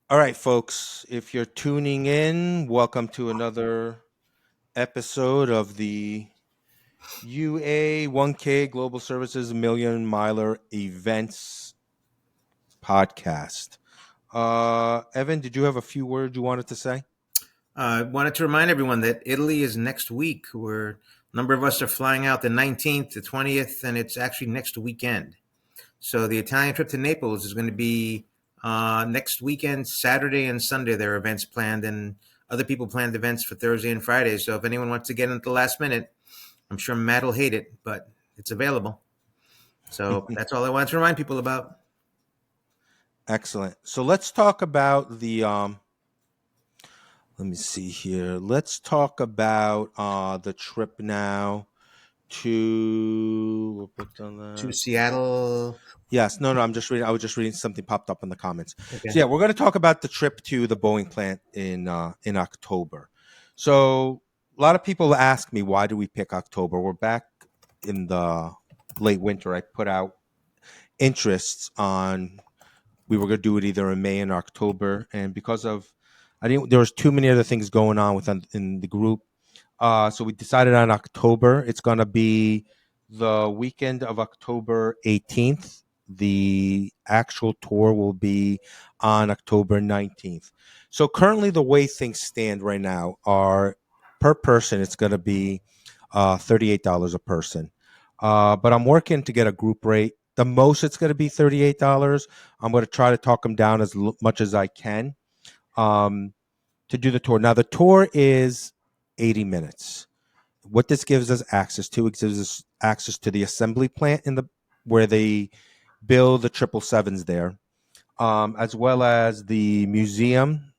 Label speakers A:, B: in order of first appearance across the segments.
A: All right, folks, if you're tuning in, welcome to another episode of the UA 1K Global Services Million Miler Events podcast. Evan, did you have a few words you wanted to say?
B: I wanted to remind everyone that Italy is next week. A number of us are flying out the 19th, the 20th, and it's actually next weekend. So the Italian trip to Naples is going to be next weekend, Saturday and Sunday. There are events planned, and other people planned events for Thursday and Friday. So if anyone wants to get in at the last minute, I'm sure Matt will hate it, but it's available. So that's all I wanted to remind people about.
A: Excellent. So let's talk about let me see here. Let's talk about the trip now to we'll put on
B: To
A: that.
B: Seattle.
A: Yes, no, I'm just reading. I was just reading something popped up in the comments. So
B: Okay.
A: yeah, we're going to talk about the trip to the Boeing plant in October. So a lot of people ask me, why do we pick October? We're back in the late winter. I put out interests on we were going to do it either in May and October, and because of I didn't there was too many other things going on within in the group. So we decided on October. It's going to be the weekend of October 18th. The actual tour will be on October 19th. So currently, the way things stand right now are per person, it's going to be $38 a person. But I'm working to get a group rate. The most it's going to be $38. I'm going to try to talk them down as much as I can um, to do the tour. Now, the tour is 80 minutes. What this gives us access to, it gives us access to the assembly plant in the where they build the 777s there, as well as the museum,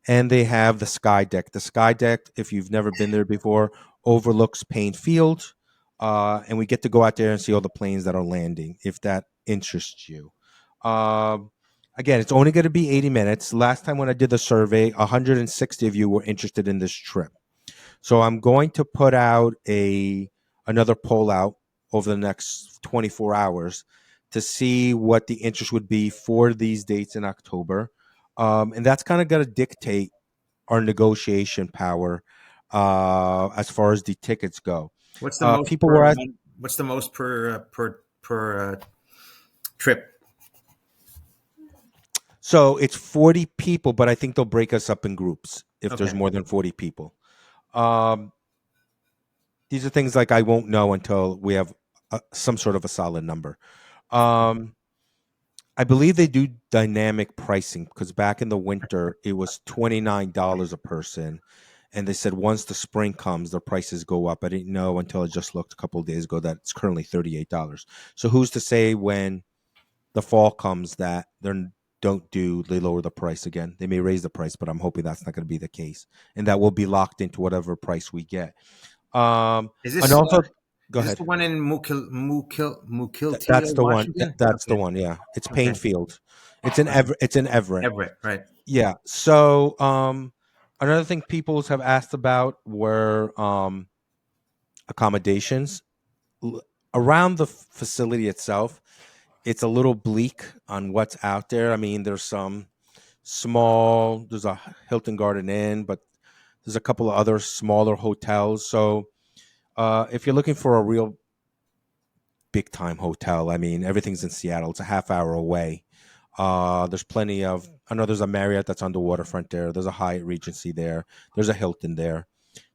A: and they have the sky deck. The sky deck, if you've never been there before, overlooks Payne Field, and we get to go out there and see all the planes that are landing. If that interests you. Um, Again, it's only going to be 80 minutes. Last time when I did the survey, 160 of you were interested in this trip. So I'm going to put out a another poll out over the next 24 hours to see what the interest would be for these dates in October. And that's kind of going to dictate our negotiation power as far as the tickets go.
B: What's the most
A: People
B: per?
A: were at
B: What's the most per trip?
A: so it's 40 people, but I think they'll break us up in groups if there's
B: Okay.
A: more than 40 people. Um, these are things like I won't know until we have some sort of a solid number. Um, I believe they do dynamic pricing because back in the winter it was $29 a person, and they said once the spring comes, the prices go up. I didn't know until I just looked a couple of days ago that it's currently $38. So who's to say when the fall comes that they lower the price again? They may raise the price, but I'm hoping that's not going to be the case, and that will be locked into whatever price we get. Um,
B: Is
A: and
B: this
A: also, go
B: is this
A: ahead.
B: the one in Mukilteo,
A: That's the one.
B: Washington?
A: That's the
B: Okay.
A: one. Yeah, it's
B: Okay.
A: Painfield. It's in
B: Right.
A: It's in Everett.
B: Everett. Right.
A: Yeah. So, another thing people have asked about were accommodations. Around the facility itself. It's a little bleak on what's out there. I mean, there's some small. There's a Hilton Garden Inn, but there's a couple of other smaller hotels. So, if you're looking for a real big time hotel, I mean, everything's in Seattle. It's a half hour away. There's plenty of. I know there's a Marriott that's on the waterfront there. There's a Hyatt Regency there. There's a Hilton there.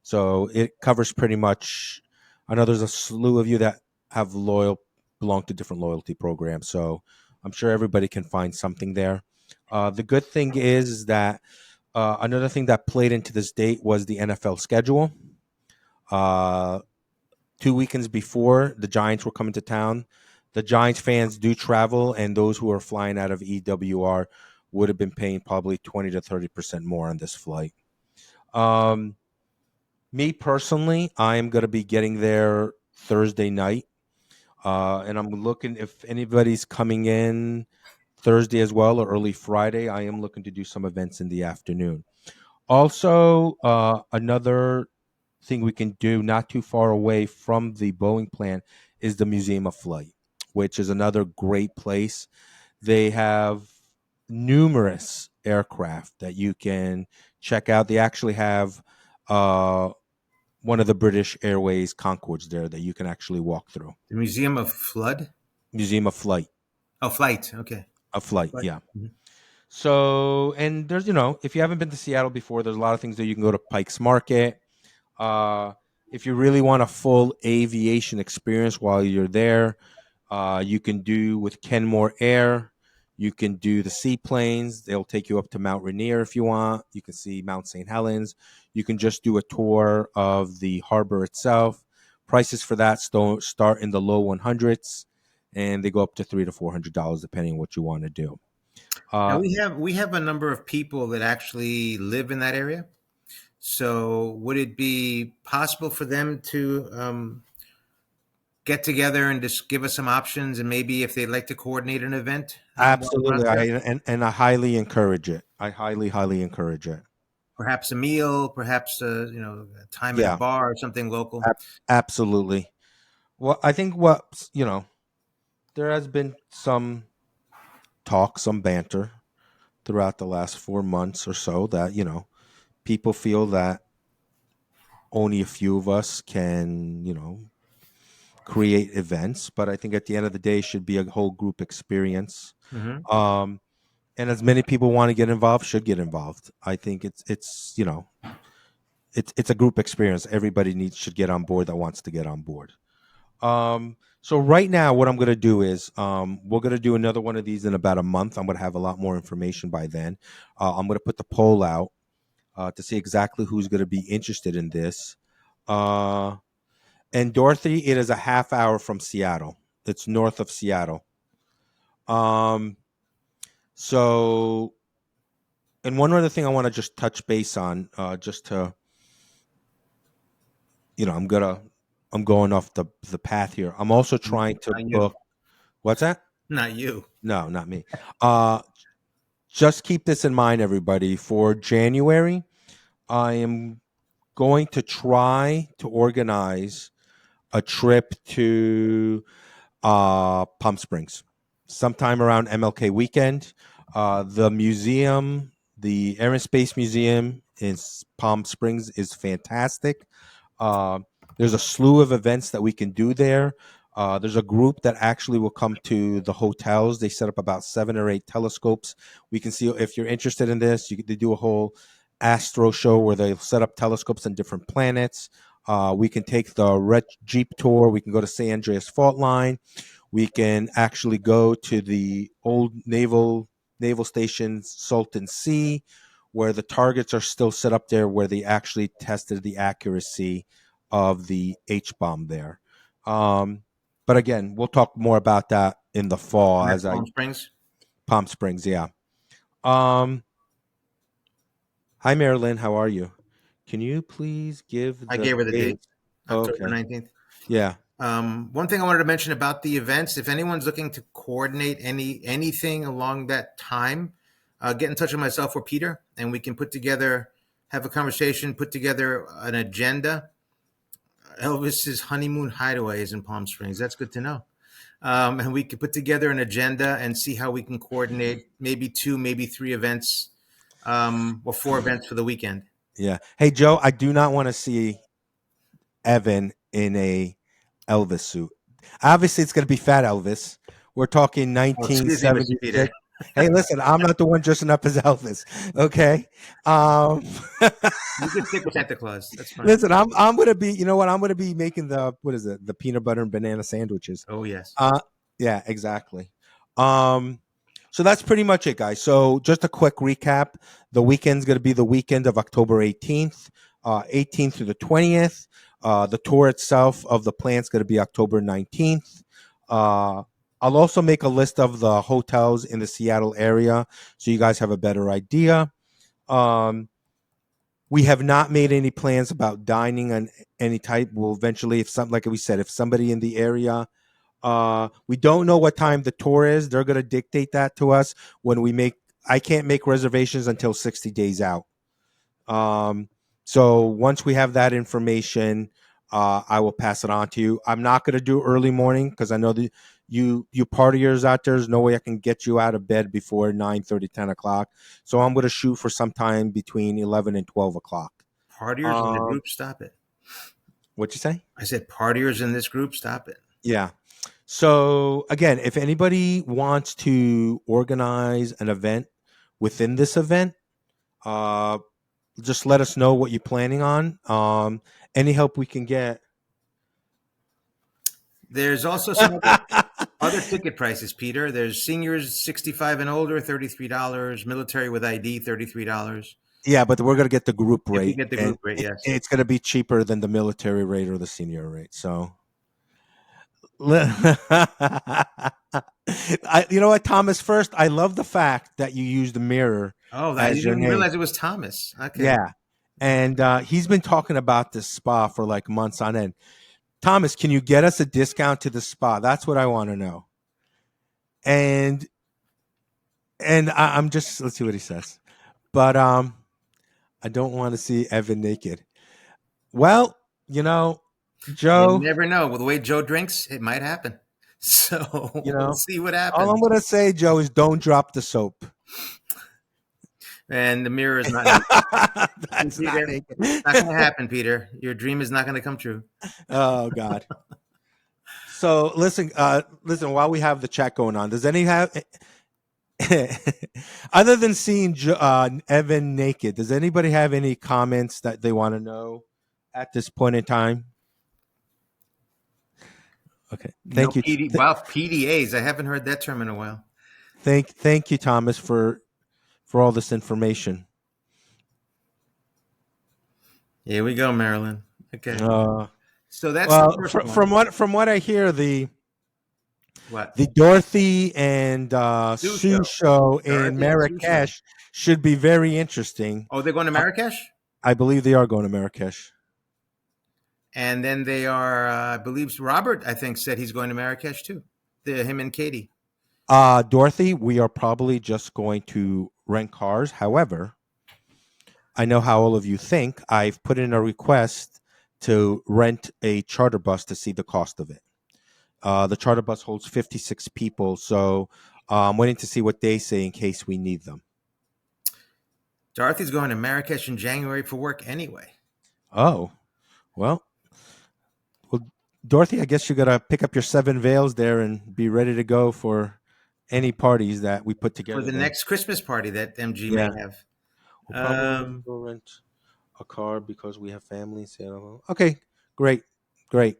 A: So it covers pretty much. I know there's a slew of you that have belong to different loyalty programs. So I'm sure everybody can find something there. The good thing is that another thing that played into this date was the NFL schedule. Uh, 2 weekends before the Giants were coming to town, the Giants fans do travel, and those who are flying out of EWR would have been paying probably 20 to 30% more on this flight. Um, Me personally, I am going to be getting there Thursday night, and I'm looking if anybody's coming in Thursday as well or early Friday. I am looking to do some events in the afternoon. Also, another thing we can do not too far away from the Boeing plant is the Museum of Flight, which is another great place. They have numerous aircraft that you can check out. They actually have uh, one of the British Airways Concords there that you can actually walk through.
B: The Museum of Flood.
A: Museum of Flight.
B: Oh, flight. Okay.
A: Of Flight,
B: Flight.
A: yeah.
B: Mhm.
A: So, and there's, if you haven't been to Seattle before, there's a lot of things that you can go to Pike's Market. Uh, if you really want a full aviation experience while you're there, you can do with Kenmore Air. You can do the seaplanes. They'll take you up to Mount Rainier if you want. You can see Mount St. Helens. You can just do a tour of the harbor itself. Prices for that start in the low 100s, and they go up to $300 to $400 depending on what you want to do.
B: Now
A: Uh,
B: we have a number of people that actually live in that area. So would it be possible for them to get together and just give us some options, and maybe if they'd like to coordinate an event while we're out
A: Absolutely,
B: there,
A: and I highly encourage it. I highly encourage it.
B: perhaps a meal, perhaps a time at a
A: Yeah,
B: bar or something local.
A: ab- absolutely. Well, I think there has been some talk, some banter throughout the last 4 months or so that people feel that only a few of us can create events, but I think at the end of the day, it should be a whole group experience.
B: Hmm.
A: Um, and as many people want to get involved, should get involved. I think it's a group experience. Everybody should get on board that wants to get on board. So right now, what I'm going to do is we're going to do another one of these in about a month. I'm going to have a lot more information by then. I'm going to put the poll out to see exactly who's going to be interested in this. Uh, and Dorothy, it is a half hour from Seattle. It's north of Seattle. Um, so, and one other thing I want to just touch base on, just to I'm going off the path here. I'm also trying to
B: Not you.
A: book. What's that?
B: Not you.
A: No, not me. Uh, just keep this in mind, everybody. For January, I am going to try to organize a trip to Palm Springs sometime around MLK weekend. The museum, the Air and Space Museum in Palm Springs, is fantastic. Uh, there's a slew of events that we can do there. There's a group that actually will come to the hotels. They set up about 7 or 8 telescopes. We can see if you're interested in this. They do a whole astro show where they set up telescopes on different planets. We can take the Red Jeep tour. We can go to San Andreas Fault Line. We can actually go to the old naval station Salton Sea, where the targets are still set up there, where they actually tested the accuracy of the H bomb there. Um, but again, we'll talk more about that in the fall
B: And that's
A: as I
B: Palm Springs.
A: Palm Springs, yeah. Um, Hi Marilyn, how are you? Can you please give
B: I
A: the
B: gave her the date,
A: dates? Oh,
B: October
A: okay.
B: 19th.
A: Yeah.
B: One thing I wanted to mention about the events, if anyone's looking to coordinate anything along that time, get in touch with myself or Peter, and we can have a conversation, put together an agenda. Elvis's honeymoon hideaway is in Palm Springs. That's good to know. And we could put together an agenda and see how we can coordinate maybe two, maybe three events, or four events for the weekend.
A: Yeah. Hey Joe, I do not want to see Evan in a Elvis suit. Obviously, it's going to be Fat Elvis. We're talking
B: Oh, excuse me, Mr. Peter.
A: 1976. Hey, listen, I'm not the one dressing up as Elvis. Okay. Um,
B: You could stick with Santa Claus. That's fine.
A: listen, I'm going to be. You know what? I'm going to be making what is it? The peanut butter and banana sandwiches.
B: Oh, yes.
A: Uh, yeah, exactly. Um, so that's pretty much it, guys. So just a quick recap. The weekend's going to be the weekend of October 18th, 18th through the 20th. The tour itself of the plant's going to be October 19th. Uh, I'll also make a list of the hotels in the Seattle area so you guys have a better idea. Um, we have not made any plans about dining on any type. We'll eventually, if some, like we said, if somebody in the area, we don't know what time the tour is. They're going to dictate that to us when we make. I can't make reservations until 60 days out. Um, so once we have that information, I will pass it on to you. I'm not going to do early morning because I know that you partiers out there, there's no way I can get you out of bed before 9:30, 10 o'clock. So I'm going to shoot for sometime between 11 and 12 o'clock.
B: Partiers in the
A: Um,
B: group, stop it.
A: what'd you say?
B: I said partiers in this group, stop it.
A: Yeah. So again, if anybody wants to organize an event within this event, uh, just let us know what you're planning on. Any help we can get.
B: There's also some other ticket prices, Peter. There's seniors 65 and older, $33. Military with ID, $33.
A: Yeah, but we're gonna get the group
B: If you
A: rate,
B: get the
A: and
B: group rate, yes.
A: it's gonna be cheaper than the military rate or the senior rate. So, you know what, Thomas? First, I love the fact that you use the mirror
B: Oh, I
A: as
B: didn't
A: your
B: even
A: name.
B: realize it was Thomas. Okay.
A: Yeah, and he's been talking about this spa for like months on end. Thomas, can you get us a discount to the spa? That's what I want to know. And I'm just, let's see what he says. But I don't want to see Evan naked. Well, you know,
B: You
A: Joe,
B: never know. With the way Joe drinks, it might happen. So
A: you
B: we'll
A: know,
B: see what
A: all I'm
B: happens.
A: gonna say, Joe, is don't drop the soap.
B: And the mirror is not naked. See,
A: That's not
B: Peter, it's not going to
A: naked.
B: happen, Peter. Your dream is not going to come true.
A: Oh God. So listen. While we have the chat going on, does any have other than seeing Evan naked? Does anybody have any comments that they want to know at this point in time? Okay,
B: No
A: thank you.
B: PD. Wow, PDAs. I haven't heard that term in a while.
A: Thank you, Thomas, for all this information.
B: Here we go, Marilyn. Okay.
A: Uh,
B: So that's the
A: well,
B: first
A: from
B: one.
A: what I hear,
B: What?
A: the Dorothy and
B: Sue
A: Sue
B: show.
A: show in
B: Dorothy and Sue show.
A: Marrakesh should be very interesting.
B: Oh, they're going to
A: Uh,
B: Marrakesh?
A: I believe they are going to Marrakesh.
B: And then they are, I believe Robert, I think, said he's going to Marrakesh too. Him and Katie.
A: Dorothy, we are probably just going to rent cars. However, I know how all of you think. I've put in a request to rent a charter bus to see the cost of it. The charter bus holds 56 people, so I'm waiting to see what they say in case we need them.
B: Dorothy's going to Marrakesh in January for work anyway.
A: Oh, well, Dorothy, I guess you got to pick up your 7 veils there and be ready to go for any parties that we put
B: For
A: together
B: the
A: then.
B: next Christmas party that MG may
A: Yeah,
B: have.
A: we'll probably
B: Um,
A: go rent a car because we have families. Okay, great, great.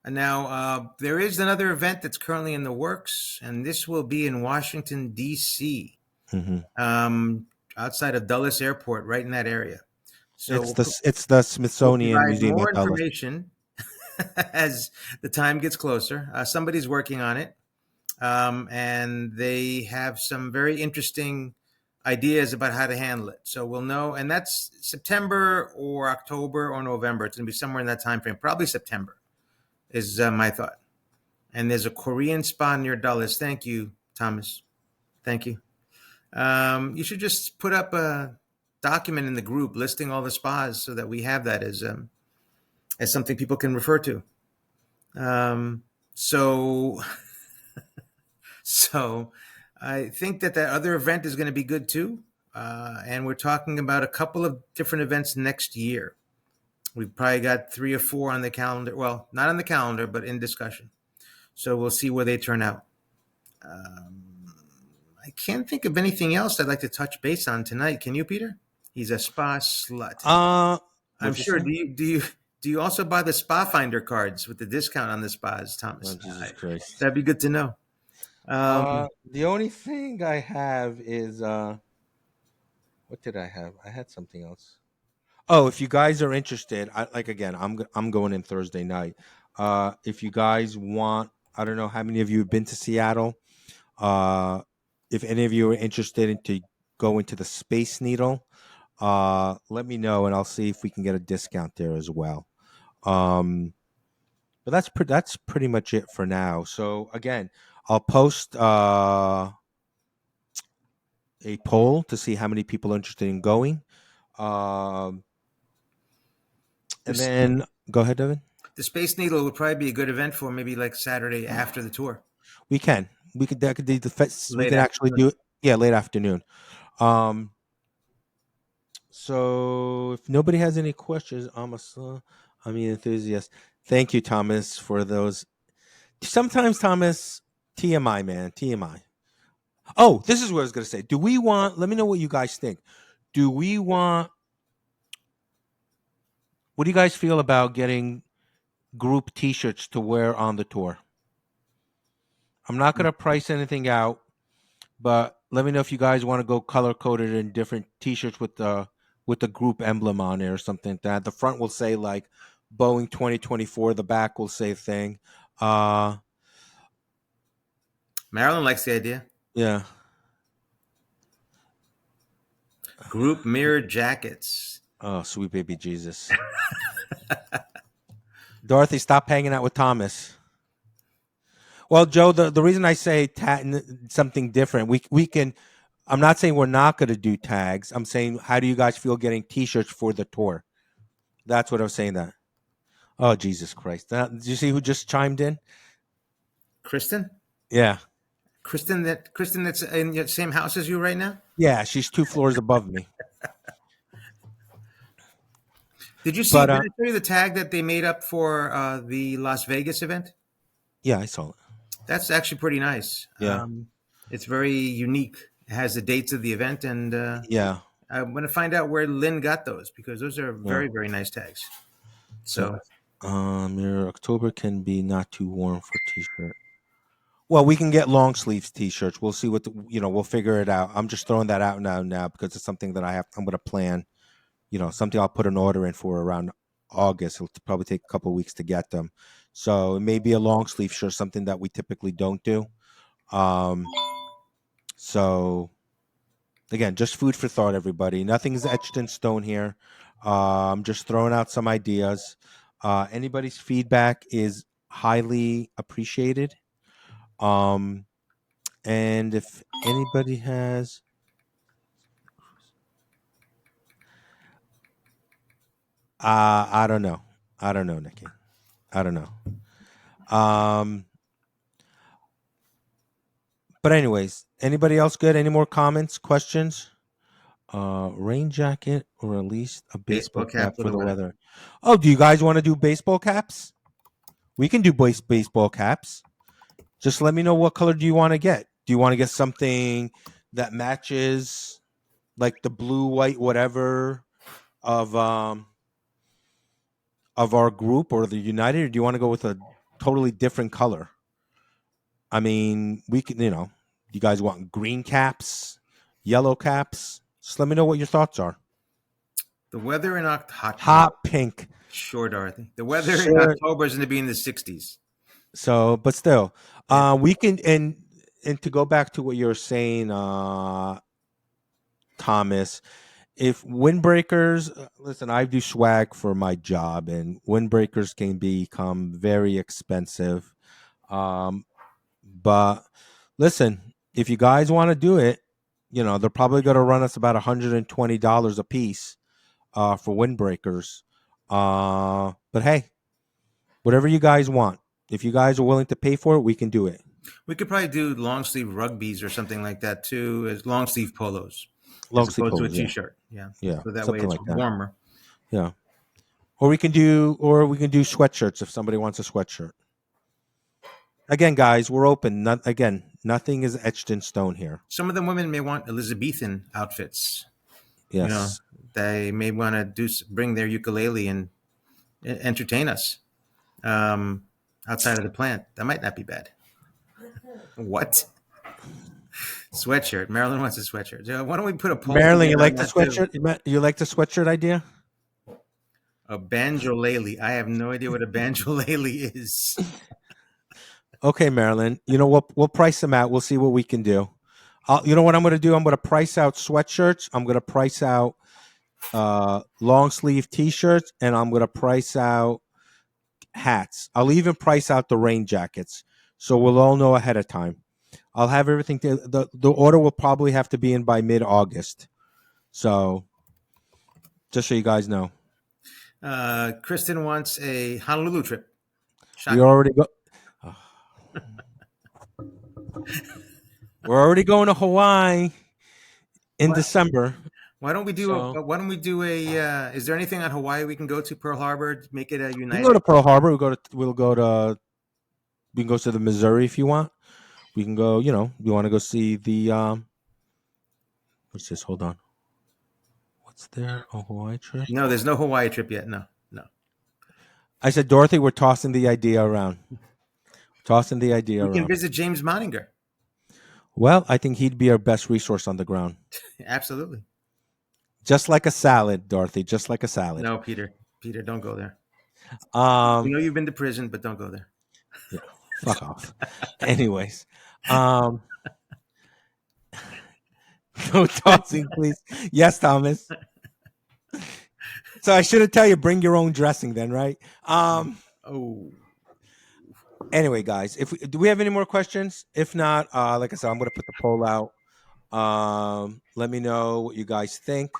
B: and now, there is another event that's currently in the works, and this will be in Washington, D.C.,
A: Hmm.
B: um, outside of Dulles Airport, right in that area. So
A: It's the
B: we'll
A: Smithsonian
B: provide
A: Museum
B: more
A: at Dulles.
B: information as the time gets closer. Somebody's working on it, and they have some very interesting ideas about how to handle it. So we'll know, and that's September or October or November. It's going to be somewhere in that time frame. Probably September is my thought. And there's a Korean spa near Dulles. Thank you, Thomas. Thank you. You should just put up a document in the group listing all the spas so that we have that as something people can refer to. So so I think that other event is going to be good too. And we're talking about a couple of different events next year. We've probably got 3 or 4 on the calendar. Well, not on the calendar, but in discussion. So we'll see where they turn out. Um, I can't think of anything else I'd like to touch base on tonight. Can you, Peter? He's a spa slut. I'm
A: What'd you
B: sure.
A: say?
B: Do you also buy the Spa Finder cards with the discount on the spas,
A: Oh,
B: Thomas?
A: Jesus Christ.
B: That'd be good to know.
A: The only thing I have is what did I have? I had something else. Oh, if you guys are interested, like again, I'm going in Thursday night. If you guys want, I don't know how many of you have been to Seattle. Uh, if any of you are interested in to go into the Space Needle, let me know and I'll see if we can get a discount there as well. Um, but that's pretty much it for now. So again, I'll post a poll to see how many people are interested in going. Um, and
B: This
A: then go ahead, Devin.
B: The Space Needle would probably be a good event for maybe like Saturday after the tour,
A: We can. We could. That could be the we
B: late
A: can actually
B: afternoon.
A: do it. Yeah, late afternoon. Um. So if nobody has any questions, I'm an enthusiast. Thank you, Thomas, for those. Sometimes Thomas, TMI, man, TMI. Oh, this is what I was gonna say. Do we want? Let me know what you guys think. Do we want? What do you guys feel about getting group T-shirts to wear on the tour? I'm not gonna price anything out, but let me know if you guys want to go color coded in different T-shirts with the group emblem on it or something like that. The front will say like Boeing 2024. The back will say thing. Uh,
B: Marilyn likes the idea.
A: yeah.
B: Group mirror jackets.
A: Oh, sweet baby Jesus. Dorothy, stop hanging out with Thomas. Well, Joe, the reason I say something different, we can. I'm not saying we're not going to do tags. I'm saying, how do you guys feel getting T-shirts for the tour? That's what I was saying. That. Oh, Jesus Christ! Did you see who just chimed in?
B: Kristen?
A: Yeah,
B: Kristen that's in the same house as you right now?
A: yeah. She's 2 floors above me.
B: Did you see?
A: But
B: Did I show you the tag that they made up for the Las Vegas event?
A: yeah, I saw it.
B: That's actually pretty nice.
A: Yeah,
B: It's very unique. It has the dates of the event, and
A: yeah,
B: I'm going to find out where Lynn got those because those are
A: yeah.
B: very, very nice tags.
A: So,
B: So
A: your October can be not too warm for T-shirt. Well, we can get long sleeves T-shirts. We'll see we'll figure it out. I'm just throwing that out now because it's something that I'm going to plan. Something I'll put an order in for around August. It'll probably take a couple of weeks to get them. So it may be a long sleeve shirt, something that we typically don't do. So again, just food for thought, everybody. Nothing's etched in stone here. I'm just throwing out some ideas. Anybody's feedback is highly appreciated. Um, and if anybody has, I don't know. I don't know, Nikki. I don't know. But anyways, anybody else good? Any more comments, questions? Rain jacket or at least a baseball
B: baseball
A: cap
B: cap for
A: for
B: the
A: the
B: weather.
A: weather. Oh, do you guys want to do baseball caps? We can do baseball caps. Just let me know what color do you want to get. Do you want to get something that matches like the blue, white, whatever of our group or the United, or do you want to go with a totally different color? I mean, we can, you guys want green caps, yellow caps? Just let me know what your thoughts are.
B: The weather in hot pink.
A: Hot pink.
B: Sure, Dorothy. The weather in
A: Sure.
B: October is going to be in the 60s.
A: So, but still,
B: Yeah.
A: we can, and to go back to what you were saying, Thomas, if windbreakers, listen, I do swag for my job, and windbreakers can become very expensive. But listen, if you guys want to do it, they're probably going to run us about $120 a piece for windbreakers. But hey, whatever you guys want. If you guys are willing to pay for it, we can do it.
B: We could probably do long sleeve rugbies or something like that too, as long sleeve polos, as
A: Long sleeve
B: opposed to a
A: polos, yeah,
B: t-shirt. Yeah.
A: yeah,
B: So that way
A: something
B: it's
A: like that.
B: warmer.
A: Yeah, or we can do sweatshirts if somebody wants a sweatshirt. Again, guys, we're open. Nothing is etched in stone here.
B: Some of the women may want Elizabethan outfits. You know,
A: Yes.
B: they may want to bring their ukulele and entertain us outside of the plant. That might not be bad. What? Sweatshirt. Marilyn wants a sweatshirt. So why don't we put a poll
A: Marilyn, you
B: together on
A: like the
B: that too?
A: sweatshirt? You like the sweatshirt idea?
B: A banjolele. I have no idea what a banjolele is.
A: Okay, Marilyn. We'll price them out. We'll see what we can do. You know what I'm going to do? I'm going to price out sweatshirts. I'm going to price out long sleeve T-shirts, and I'm going to price out hats. I'll even price out the rain jackets, so we'll all know ahead of time. I'll have everything. The order will probably have to be in by mid-August. So, just so you guys know.
B: Kristen wants a Honolulu trip.
A: We
B: Shocking.
A: already go. We're already going to Hawaii in
B: What?
A: December.
B: Why don't we do
A: So
B: a? Why don't we do a? Is there anything on Hawaii we can go to? Pearl Harbor, make it a
A: we can go
B: United.
A: to Pearl Harbor. We can go to the Missouri if you want. We can go. You want to go see the what's this? Hold on. What's there? A Hawaii trip?
B: No, there's no Hawaii trip yet. No, no.
A: I said, Dorothy, we're tossing the idea around. Tossing the idea
B: We can
A: around.
B: visit James Moninger.
A: Well, I think he'd be our best resource on the ground.
B: Absolutely.
A: Just like a salad, Dorothy. Just like a salad.
B: No, Peter. Peter, don't go there. We
A: Um,
B: know you've been to prison, but don't go there.
A: yeah, fuck off. Anyways, um, no tossing, please. Yes, Thomas. So I should have tell you bring your own dressing then, right?
B: Oh,
A: Anyway, guys, do we have any more questions? If not, like I said, I'm gonna put the poll out. Let me know what you guys think.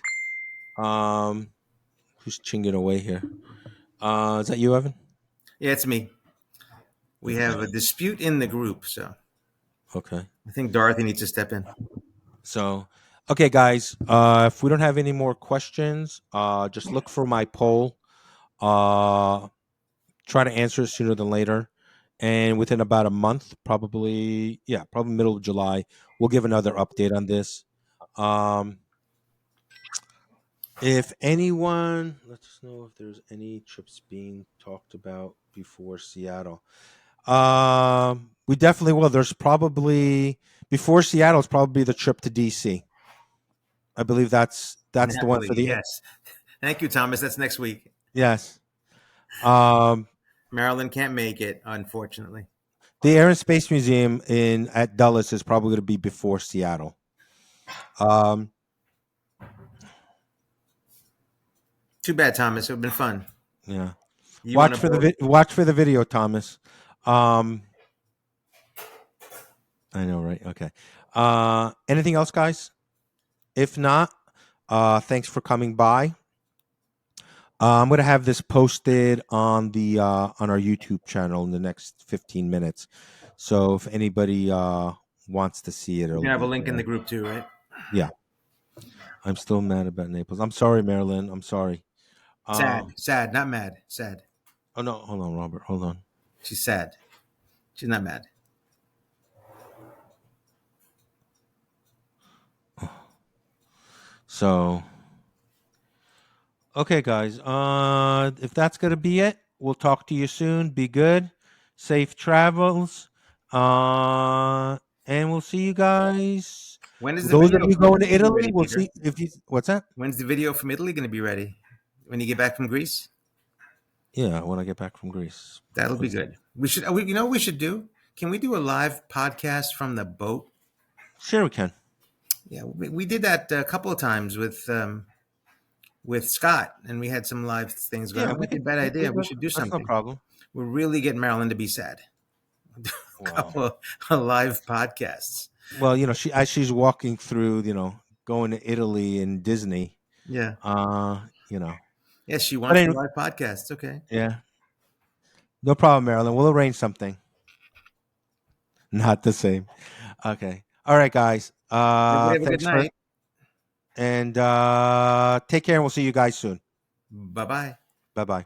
A: Who's chinging away here? Is that you, Evan?
B: yeah, it's me. We
A: Okay.
B: have a dispute in the group, so
A: Okay.
B: I think Dorothy needs to step in.
A: So, okay, guys. If we don't have any more questions, just look for my poll. Try to answer it sooner than later, and within about a month, probably middle of July, we'll give another update on this. Um, if anyone, let us know if there's any trips being talked about before Seattle. We definitely will. There's probably before Seattle is probably the trip to DC. I believe that's the one
B: Napoli,
A: for the
B: yes. Thank you, Thomas. That's next week.
A: yes. Um,
B: Maryland can't make it, unfortunately.
A: the Air and Space Museum in at Dulles is probably going to be before Seattle. Um,
B: Too bad, Thomas. It would have been fun.
A: yeah.
B: You on a boat?
A: Watch for the video, Thomas. I know, right? Okay. Anything else, guys? If not, thanks for coming by. I'm gonna have this posted on the on our YouTube channel in the next 15 minutes. So if anybody wants to see it,
B: We're
A: it'll
B: gonna have a
A: be
B: link in
A: there.
B: the group too, right?
A: Yeah. I'm still mad about Naples. I'm sorry, Marilyn. I'm sorry.
B: Sad,
A: Uh,
B: sad, not mad. Sad.
A: oh no, hold on, Robert. Hold on.
B: She's sad. She's not mad.
A: So okay, guys. If that's gonna be it, we'll talk to you soon. Be good, safe travels, and we'll see you guys.
B: When is the
A: Those of
B: video
A: you
B: from
A: going to
B: Italy be
A: Italy,
B: ready,
A: we'll
B: Peter?
A: see if you. What's that?
B: When's the video from Italy going to be ready? When you get back from Greece?
A: Yeah, when I get back from Greece.
B: That'll
A: What
B: be
A: is that?
B: good. We should. You know what we should do? Can we do a live podcast from the boat?
A: Sure, we can.
B: Yeah, we did that a couple of times with Scott, and we had some live things going.
A: Yeah,
B: That
A: we
B: might be a
A: could.
B: bad idea. We should do
A: That's no
B: something.
A: problem.
B: We'll really get Marilyn to be sad. A
A: Wow.
B: couple of live podcasts.
A: Well, as she's walking through, going to Italy and Disney.
B: Yeah.
A: Uh, you know.
B: Yes, she
A: But
B: wants the
A: anyway,
B: live podcast. Okay.
A: yeah, no problem, Marilyn. We'll arrange something. Not the same. Okay. All right, guys.
B: Everybody have a good
A: Thanks for
B: night.
A: and take care, and we'll see you guys soon.
B: Bye bye.
A: Bye bye.